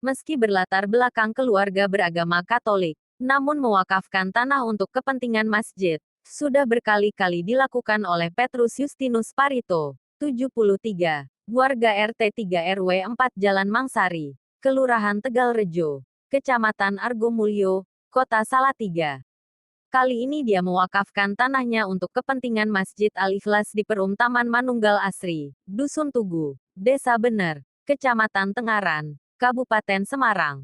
Meski berlatar belakang keluarga beragama Katolik, namun mewakafkan tanah untuk kepentingan masjid, sudah berkali-kali dilakukan oleh Petrus Justinus Parito, 73, warga RT 3 RW 4 Jalan Mangsari, Kelurahan Tegalrejo, Kecamatan Argomulyo, Kota Salatiga. Kali ini dia mewakafkan tanahnya untuk kepentingan Masjid Al-Ikhlas di Perum Taman Manunggal Asri, Dusun Tugu, Desa Bener, Kecamatan Tengaran, Kabupaten Semarang.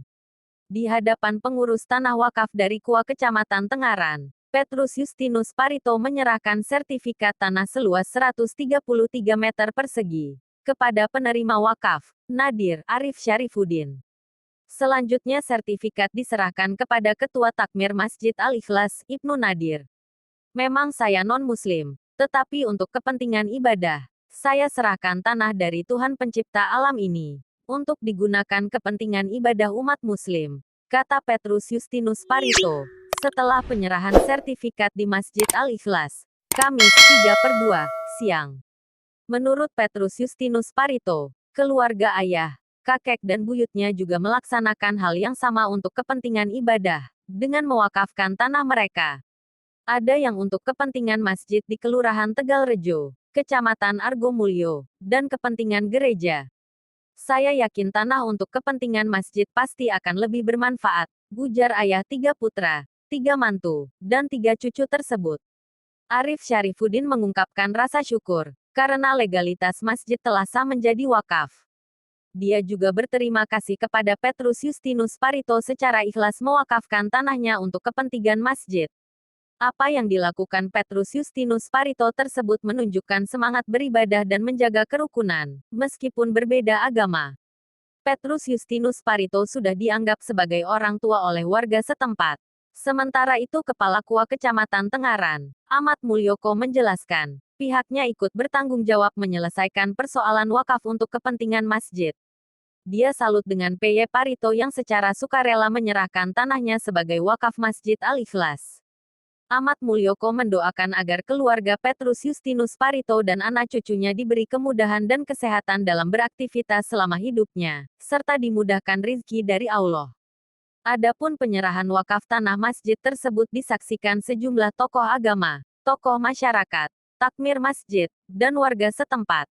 Di hadapan pengurus tanah wakaf dari KUA Kecamatan Tengaran, Petrus Justinus Parito menyerahkan sertifikat tanah seluas 133 meter persegi kepada penerima wakaf, Nadir Arif Syarifuddin. Selanjutnya sertifikat diserahkan kepada Ketua Takmir Masjid Al-Ikhlas, Ibnu Nadir. Memang saya non-muslim, tetapi untuk kepentingan ibadah, saya serahkan tanah dari Tuhan Pencipta alam ini, untuk digunakan kepentingan ibadah umat muslim, kata Petrus Justinus Parito, setelah penyerahan sertifikat di Masjid Al-Ikhlas, Kamis 3/2, siang. Menurut Petrus Justinus Parito, keluarga ayah, kakek dan buyutnya juga melaksanakan hal yang sama untuk kepentingan ibadah, dengan mewakafkan tanah mereka. Ada yang untuk kepentingan masjid di Kelurahan Tegalrejo, Kecamatan Argomulyo, dan kepentingan gereja. Saya yakin tanah untuk kepentingan masjid pasti akan lebih bermanfaat, ujar ayah 3 putra, 3 mantu, dan 3 cucu tersebut. Arif Syarifuddin mengungkapkan rasa syukur, karena legalitas masjid telah sah menjadi wakaf. Dia juga berterima kasih kepada Petrus Justinus Parito secara ikhlas mewakafkan tanahnya untuk kepentingan masjid. Apa yang dilakukan Petrus Justinus Parito tersebut menunjukkan semangat beribadah dan menjaga kerukunan, meskipun berbeda agama. Petrus Justinus Parito sudah dianggap sebagai orang tua oleh warga setempat. Sementara itu Kepala KUA Kecamatan Tengaran, Ahmad Mulyoko menjelaskan, pihaknya ikut bertanggung jawab menyelesaikan persoalan wakaf untuk kepentingan masjid. Dia salut dengan PY Parito yang secara sukarela menyerahkan tanahnya sebagai wakaf Masjid Al-Ikhlas. Ahmad Mulyoko mendoakan agar keluarga Petrus Justinus Parito dan anak cucunya diberi kemudahan dan kesehatan dalam beraktivitas selama hidupnya, serta dimudahkan rizki dari Allah. Adapun penyerahan wakaf tanah masjid tersebut disaksikan sejumlah tokoh agama, tokoh masyarakat, takmir masjid, dan warga setempat.